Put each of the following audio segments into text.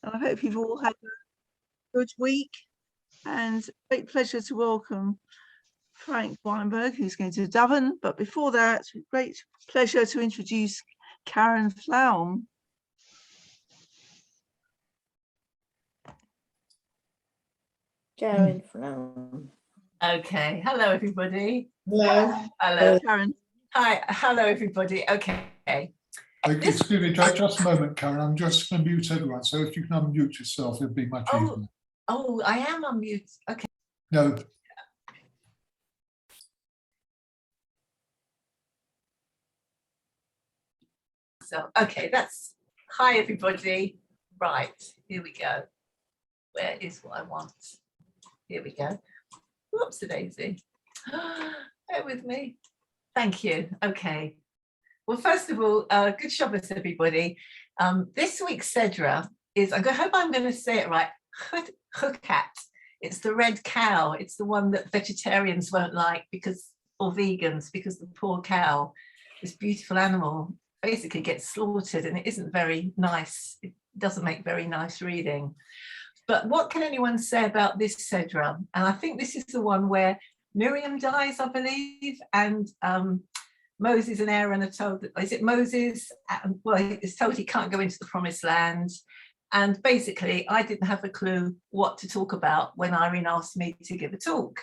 And I hope you've all had a good week, and great pleasure to welcome Frank Weinberg, who's going to Devon. But before that, great pleasure to introduce Karen Flum. Karen Flum. Okay. Hello, everybody. Hello. Hello. Karen. Hi. Hello, everybody. Okay. Excuse me, just a moment, Karen. I'm just going to mute everyone. So if you can unmute yourself, it'd be much easier. Oh, I am on mute. Okay. No. So, okay, hi, everybody. Right, here we go. Where is what I want? Here we go. Whoops, a daisy. Bear with me. Thank you. Okay. Well, first of all, good Shabbos, everybody. This week's Sedra is, I hope I'm going to say it right, Chakkat. It's the red cow. It's the one that vegetarians won't like or vegans, because the poor cow, this beautiful animal, basically gets slaughtered, and it isn't very nice. It doesn't make very nice reading. But what can anyone say about this Sedra? And I think this is the one where Miriam dies, I believe, and Moses and Aaron are told that, is it Moses? Well, it's told he can't go into the promised land. And basically, I didn't have a clue what to talk about when Irene asked me to give a talk.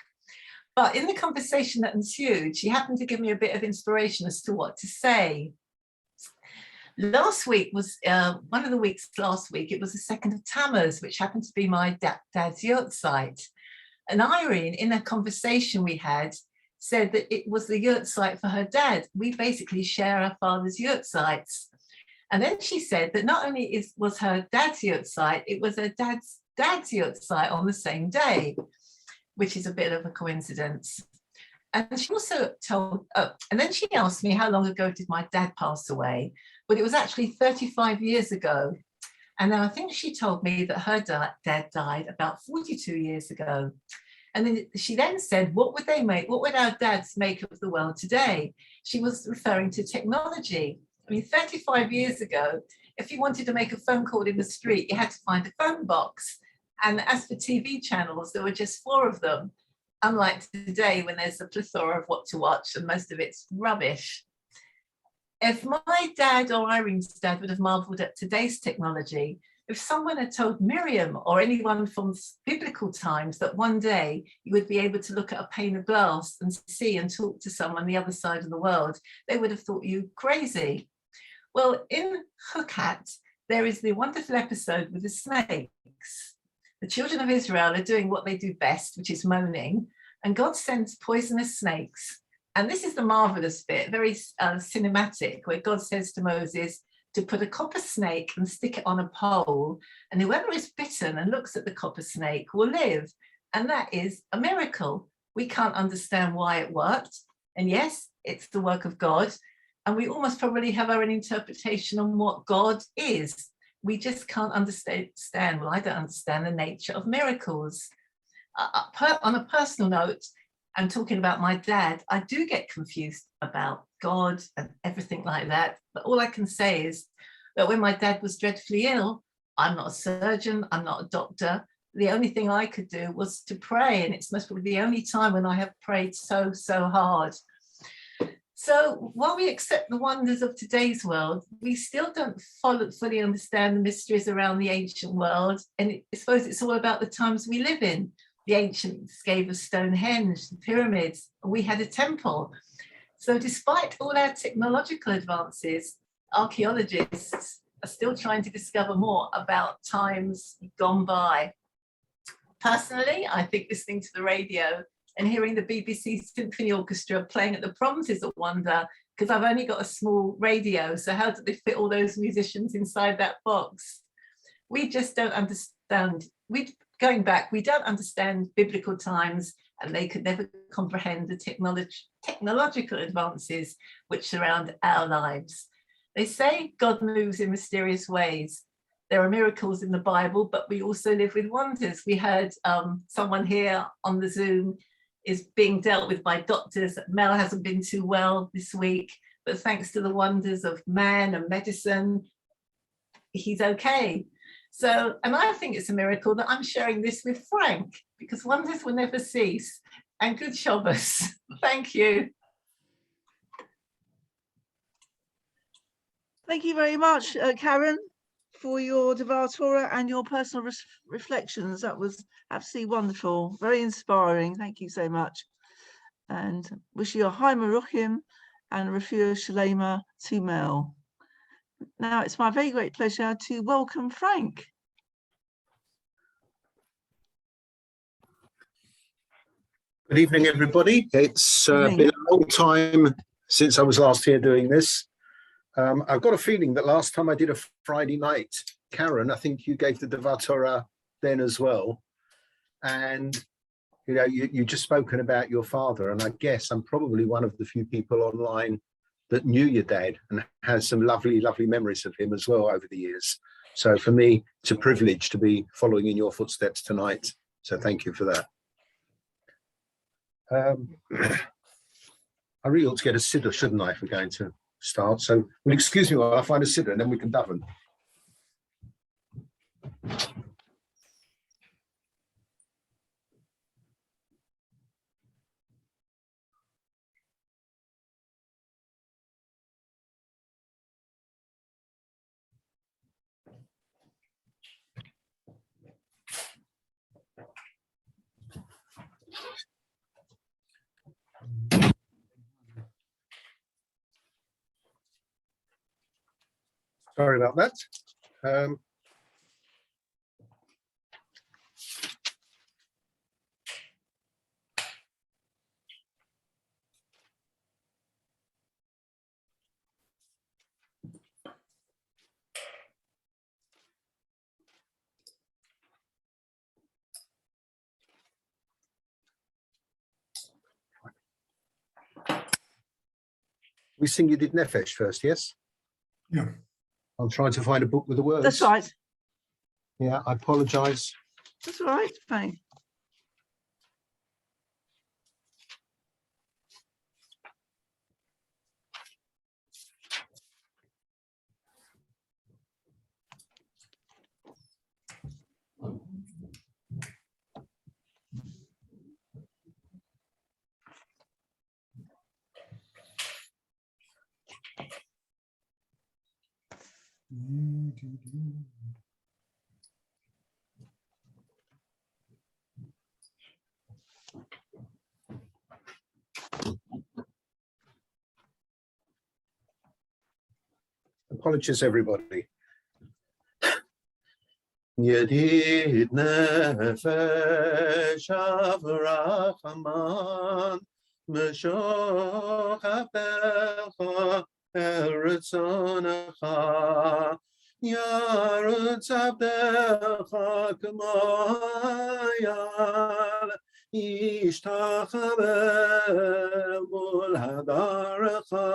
But in the conversation that ensued, she happened to give me a bit of inspiration as to what to say. Last week was one of the weeks last week, it was the 2nd of Tammuz, which happened to be my dad's yurt site. And Irene, in a conversation we had, said that it was the yurt site for her dad. We basically share our father's yurt sites. And then she said that not only was her dad's yurt site, it was her dad's yurt site on the same day, which is a bit of a coincidence. And she also and then she asked me how long ago did my dad pass away? But it was actually 35 years ago. And then I think she told me that her dad died about 42 years ago. And then she then said, what would our dads make of the world today? She was referring to technology. I mean, 35 years ago, if you wanted to make a phone call in the street, you had to find a phone box. And as for TV channels, there were just 4 of them, unlike today when there's a plethora of what to watch and most of it's rubbish. If my dad or Irene's dad would have marveled at today's technology, if someone had told Miriam or anyone from biblical times that one day you would be able to look at a pane of glass and see and talk to someone the other side of the world, they would have thought you crazy. Well, in Chakkat, there is the wonderful episode with the snakes. The children of Israel are doing what they do best, which is moaning, and God sends poisonous snakes. And this is the marvelous bit, very cinematic, where God says to Moses to put a copper snake and stick it on a pole, and whoever is bitten and looks at the copper snake will live. And that is a miracle. We can't understand why it worked. And yes, it's the work of God. And we almost probably have our own interpretation on what God is. We just can't understand, well, I don't understand the nature of miracles. On a personal note, I'm talking about my dad, I do get confused about God and everything like that. But all I can say is that when my dad was dreadfully ill, I'm not a surgeon, I'm not a doctor. The only thing I could do was to pray. And it's most probably the only time when I have prayed so hard. So while we accept the wonders of today's world, we still don't fully understand the mysteries around the ancient world. And I suppose it's all about the times we live in. The ancients gave us Stonehenge, the pyramids, and we had a temple. So despite all our technological advances, archaeologists are still trying to discover more about times gone by. Personally, I think listening to the radio and hearing the BBC Symphony Orchestra playing at the Proms is a wonder, because I've only got a small radio, so how did they fit all those musicians inside that box? We just don't understand. Going back, we don't understand biblical times, and they could never comprehend the technological advances which surround our lives. They say God moves in mysterious ways. There are miracles in the Bible, but we also live with wonders. We heard someone here on the Zoom is being dealt with by doctors. Mel hasn't been too well this week, but thanks to the wonders of man and medicine, he's okay. So, and I think it's a miracle that I'm sharing this with Frank, because wonders will never cease. And good Shabbos. Thank you. Thank you very much, Karen, for your Devar Torah and your personal reflections. That was absolutely wonderful, very inspiring. Thank you so much. And wish you a Chai Maruchim and Refuah Shalema to Mel. Now it's my very great pleasure to welcome Frank. Good evening, everybody. It's been a long time since I was last here doing this. I've got a feeling that last time I did a Friday night, Karen, I think you gave the Devar Torah then as well. And, you know, you just spoken about your father, and I guess I'm probably one of the few people online that knew your dad and has some lovely, lovely memories of him as well over the years. So for me, it's a privilege to be following in your footsteps tonight. So thank you for that. I really ought to get a siddur, shouldn't I, if we're going to start? So, well, excuse me while I find a siddur and then we can daven. Sorry about that. We sing you did Nefesh first, yes? Yeah. I'm trying to find a book with the words. That's right. Yeah, I apologise. That's all right. Fine. Apologies, everybody. Yedid nefesh avrachaman meshoch avdecha eretzonecha yaretz avdecha k'mayal ishtachaveh mol hadarecha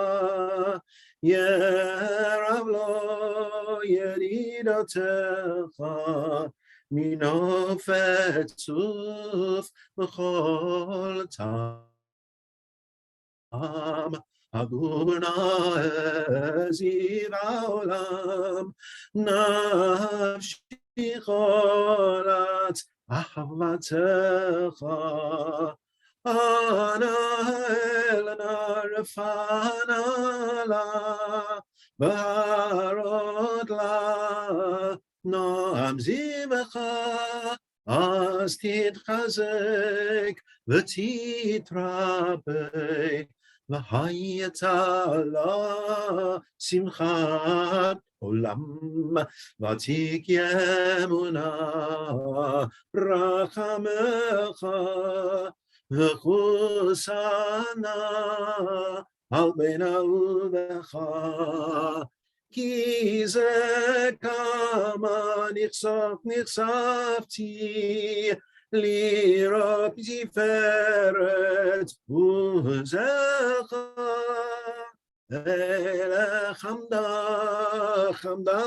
Yerav lo yeridotecha minofetzuf b'chol tam Aduna eziv haolam nafshi cholat ahavatecha Ana elna refana la barod la noam zimecha as titchazek v'titrabe v'hayeta la simchat olam v'tik yemuna rachamecha V'chusana al ben alvecha ki ze kama nichsafti lirot tiferet uzecha ele chamda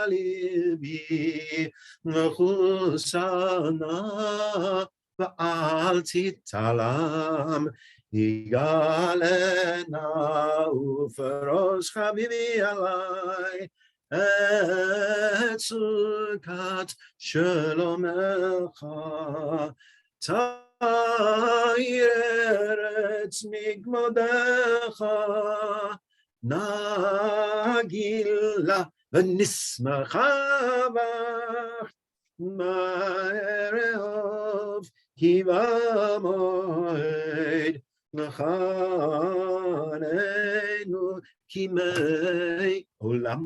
libi v'chusana V'al titalam yigalena uferos chavivi alai את צדקת שלומך, תאיר ארץ מכבודך, נגילה ונשמחה בך, בערב כי במועד נחננו כימי עולם.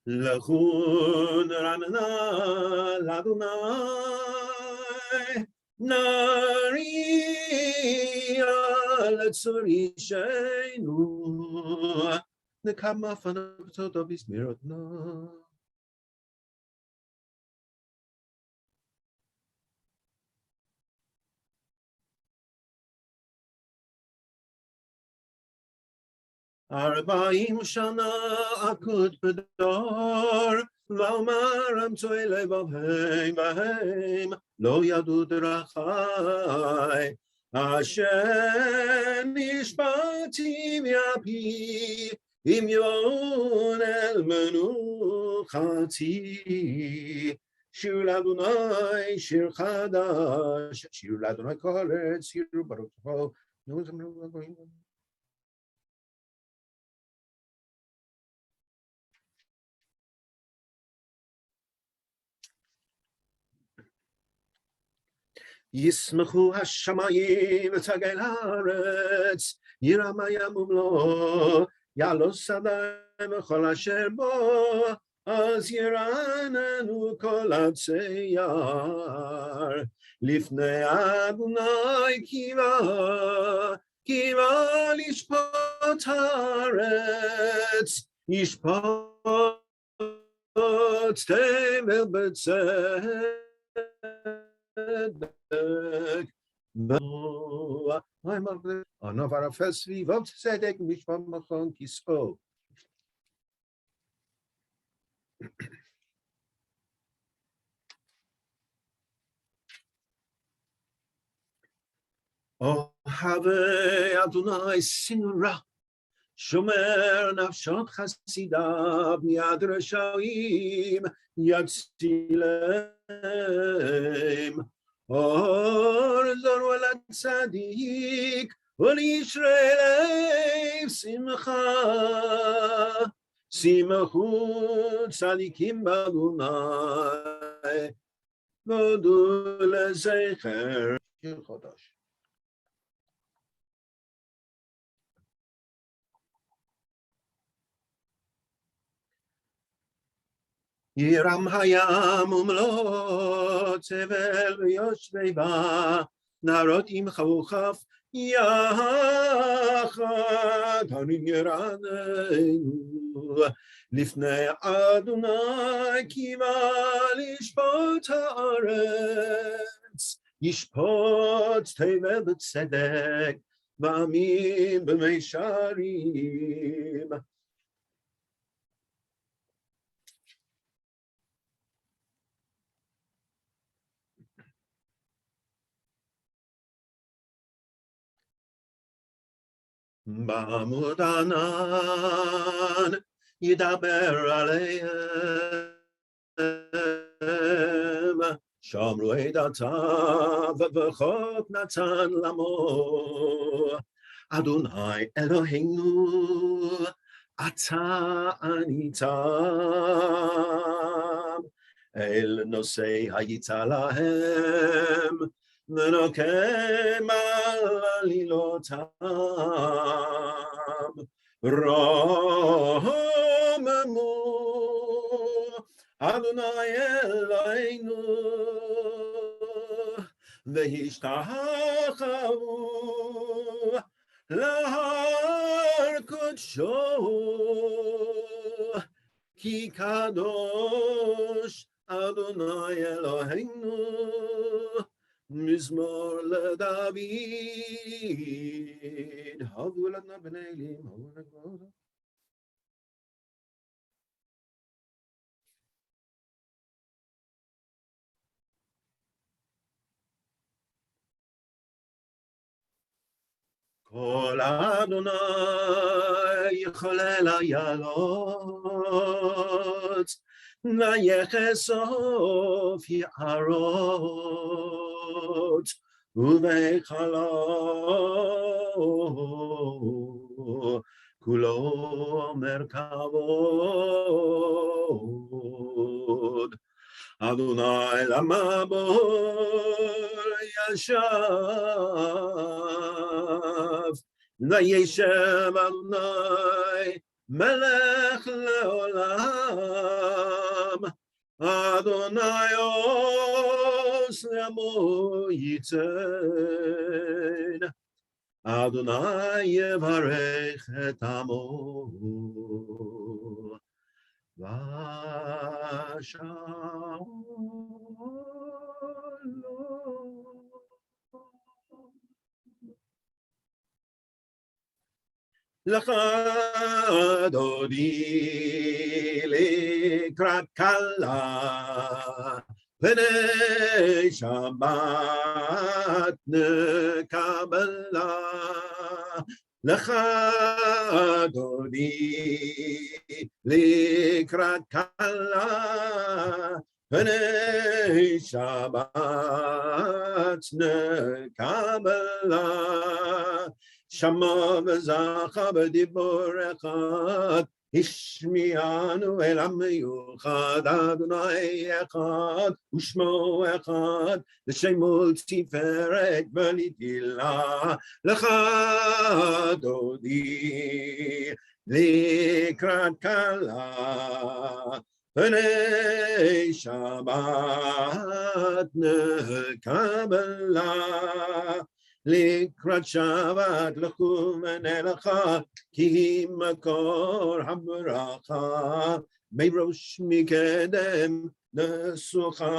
Lachun Ramana Ladunai Nari Alatsuri Shainu the Kamafan of his mirror. Arba'im shana akud bedor, v'omaram to'ele b'avheim b'heim, lo yadu drachai. Hashem nishbati v'yapi, im yon el menuchati. Shir l'Adonai, shir chadash, shir l'Adonai kohelet, shir baruch ho. Yismachu hashamayim v'tagel haaretz, yiramaya mumlo, yalos adayim v'chol asher bo, az yiranenu kol atzeyar, lifnei Adonai kiva, kiva lishpot haaretz, yishpot tevel b'tzedek. I'm of our first week of Sedek Mishpamachon Kiso. Oh, have Adonai Sinura, Shomer Nafshot Chasidab, Yadra Shaim, Yatsilem. Or Zorwala Tzadik, Ol Yisrael Simcha, Simachut Tzadikim Badunai, Godul Zecher Chodosh. Yiram hayam umlo tevel yoshveva narot im chavuchaf yachad hanim yiranenu lifnei Adonai kiva lishpot haaretz yishpot tevel b'tzedek v'amim b'meisharim. Ba'amud anan yidaber aleim shamru edatav v'chok natan lamo Adonai Eloheinu Ata anitam el nosei hayita lahem v'nokem alilotam romamu Adonai Eloheinu v'hishtachavu lahar kodsho ki kadosh Adonai Eloheinu mizmor leDavid havu lana b'nei elim havu lana Kol Adonai yichalel hayalot vayechesof ya'arot uveichalo kulo merkavod Adonai lamabor yashav Vayeshev Adonai melech leolam Adonai os lemo yitzen Adonai yevarech et amo L'cha dodi likrat kala Pnei Shabbat nekabela L'cha dodi likrat kala Pnei Shabbat nekabela Shama v'zacha b'dibur echad Ishmianu el am yuchad Adonai echad Ushmo echad L'shemul tiferet v'litila L'cha dodi Likrat kala Pnei Shabbat nekabela Likrat Shabbat l'chum v'nelecha Ki makor hambracha Meirosh mikedem Nesucha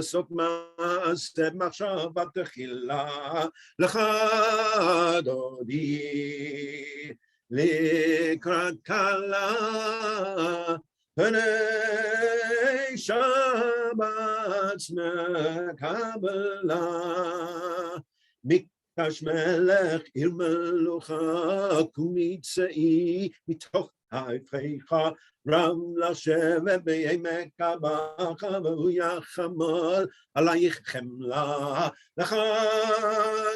Sok ma'aseh machshavat techila L'cha dodi Likrat kala Pnei Shabbat nekabela Mikdash melech ir melucha kumitzei mitoch ha'ifrecha ram l'shevet be'emek habacha v'hu yachamal alayich chemla l'cha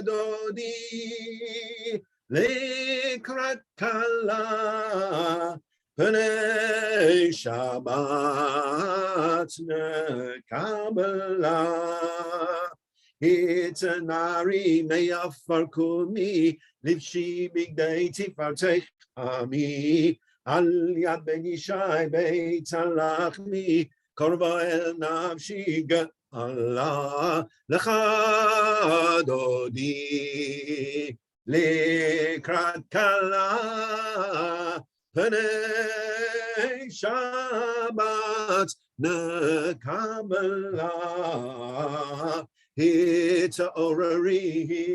dodi likrat kala Pnei Shabbat nekabela It's a nari meyafar kumi livshi bigdei tifartech ami al yad ben yishai beit alachmi korva el nafshi Allah lecha dodi likrat kala Pnei Shabbat nekabela It's orari,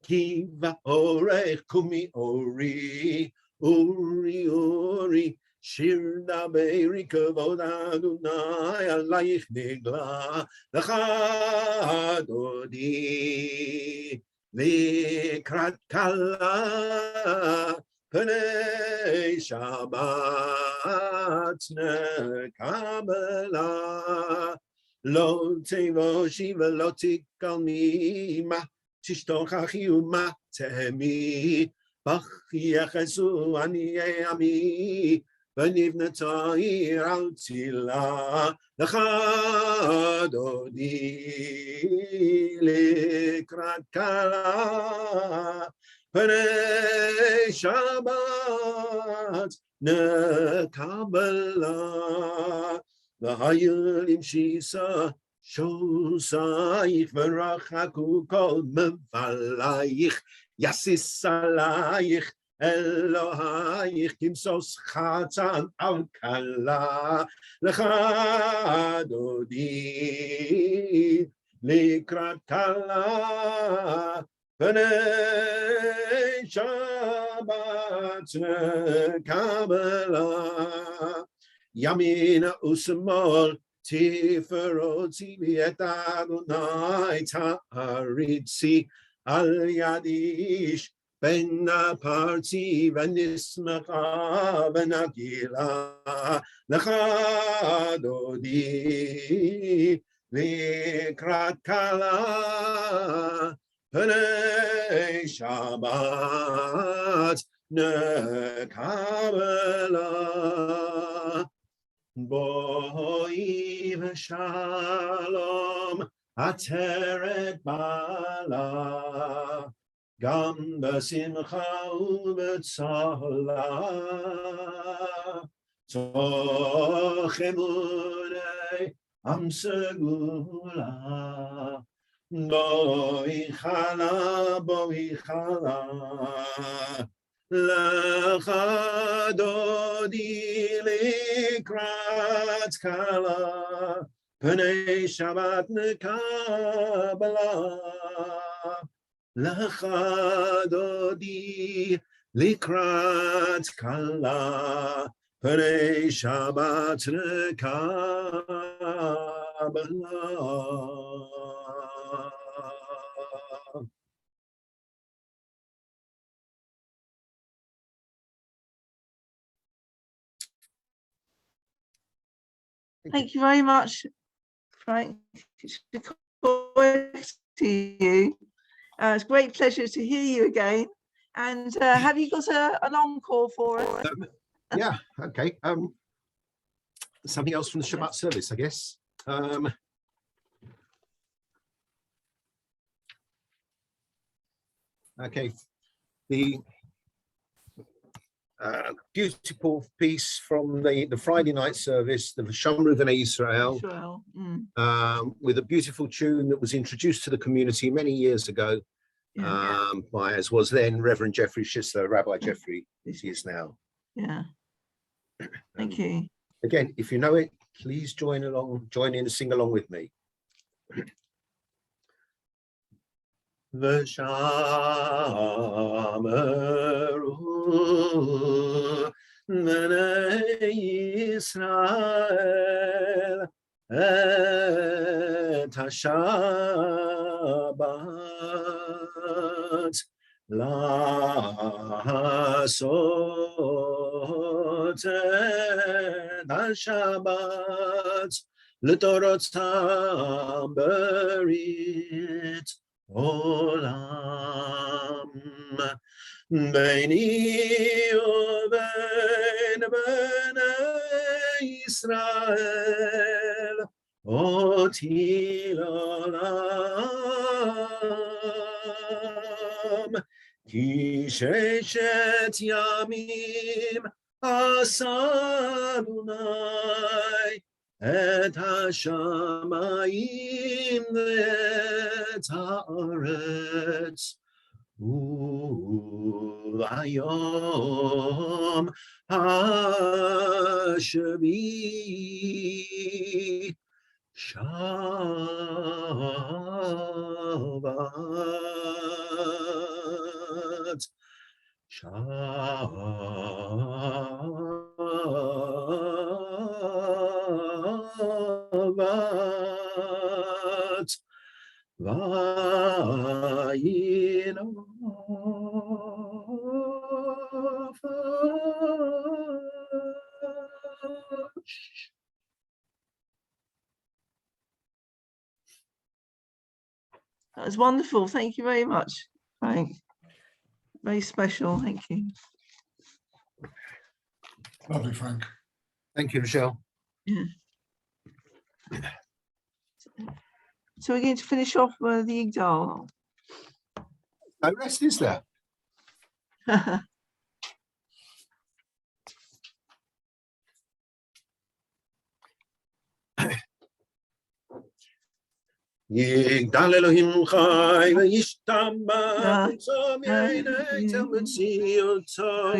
kiva orech kumi ori, uri, shir da beiri kavod Adonai alayich nigla, l'cha dodi, likrat kala, Pnei Shabbat nekabela. Lo tevoshi v'lo tikalmi ma tishtochachi uma tehemi יחסו עניי עמי, ונבנתה עיר על צילה, לך דודי לקראת כלה, פני שבת נקבלה, והיו למשיסה שוסייך ורחקו כל מבלייך, יסיס עלייך אלוהייך כמסוס חצן על כלה, לך דודי לקראת כלה, פני שבת נקבלה, ימין ושמאל תפרוצי לי את אדוני, תעריצי על יד איש בין הפרצי ונשמחה ונגילה, לך דודי לקראת כלה, פני שבת נקבלה. בואי ושלום עטרת בעלה, גם בשמחה ובצהלה, תוך אמוני עם סגולה, בואי חלה, בואי חלה, לך דודי לקראת כלה, פני שבת נקבלה, לך דודי לקראת כלה, פני שבת נקבלה. Thank you very much, Frank. It's to you. It's a great pleasure to hear you again. And have you got an encore for us? Yeah, okay. Something else from the Shabbat service, I guess. Okay, the beautiful piece from the Friday night service, the Shamru B'nai Israel, with a beautiful tune that was introduced to the community many years ago, by, as was then Reverend Jeffrey Schisler, Rabbi Jeffrey, as he is now. Yeah. Thank you. Again, if you know it, please join in and sing along with me. V'shameru b'nei Yisrael et hashabat la'asot et hashabat l'torotam berit olam beini uben bnei Yisrael oti l'olam ki sheshet yamim asa Adonai et hashamayim et haaretz u'ayom hashvi shavat shavat vayinofash. That was wonderful. Thank you very much, Frank. Very special. Thank you. Lovely, Frank. Thank you, Michelle. So we're going to finish off with the Igdal. No rest, is there? יגדל אלוהים חי וישתבח Yeah. בצום יעיני תמציאותו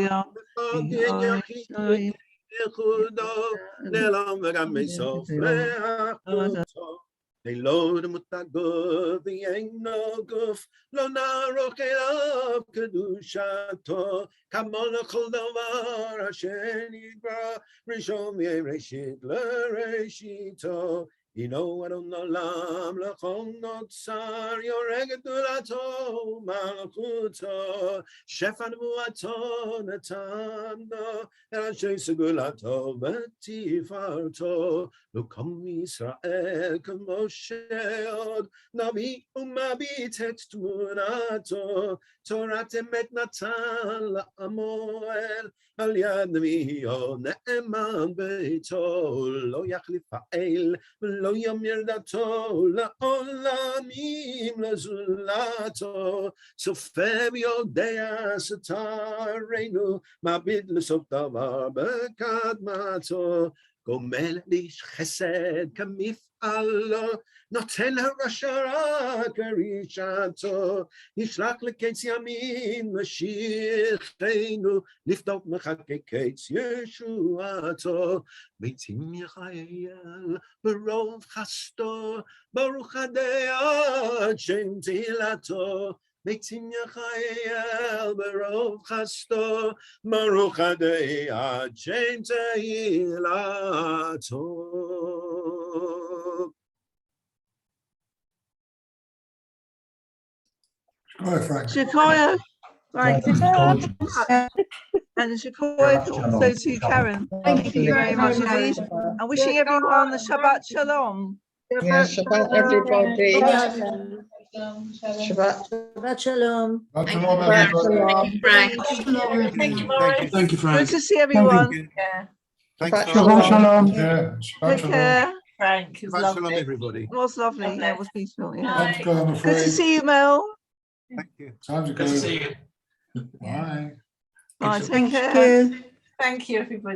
וגן יחיד ייחודו לעולם וגם בסוף לאחדותו לא דמותגו ואינו גוף לא נערוך אליו קדושתו כמו לכל דבר אשר נברא ראשון מראשית לראשיתו הנו אדון עולם לכל נוצר יורג גדולתו מלכותו שפע נבואתו נתן לו אל אנשי סגולתו ותפארתו לכל ישראל כמו שעוד נביא ומביט את תמונתו תורת אמת נתן לעמו על יד נביאו נאמן ביתו לא יחליף האל ולא ימיר דתו לעולמים לזולתו צופה ויודע סתרנו מביט לסוף דבר בקדמתו גומל איש חסד כמפעלו נותן לרשע רק רישתו ישלח לקץ ימין משיחנו לפדות מחכה קץ ישועתו מתים יחייל ברוב חסדו ברוך עד שם תהילתו מתים יחייל ברוב חסדו ברוך עד שם תהילתו. Go, Frank. Shikoya, Frank, and Shikoya also to Karen. Thank you very much indeed. And wishing everyone the Shabbat Shalom. Yeah, Shabbat everybody. Shabbat. Shabbat Shalom. Shabbat shalom, Shabbat everybody. shalom. Thank you, Maurice. Thank you, Good Frank. to see everyone. Yeah, Thanks, Shabbat Frank. shalom. Yeah, Shabbat Take shalom. care. Frank, it was Shabbat shalom, lovely. everybody. It was lovely. Yeah, it was beautiful. Yeah. Time to go, I'm Good afraid. to see you, Mel. Thank you. Time to go. Good to see you. Bye. Bye. Take care. Thank you. Thank you, everybody.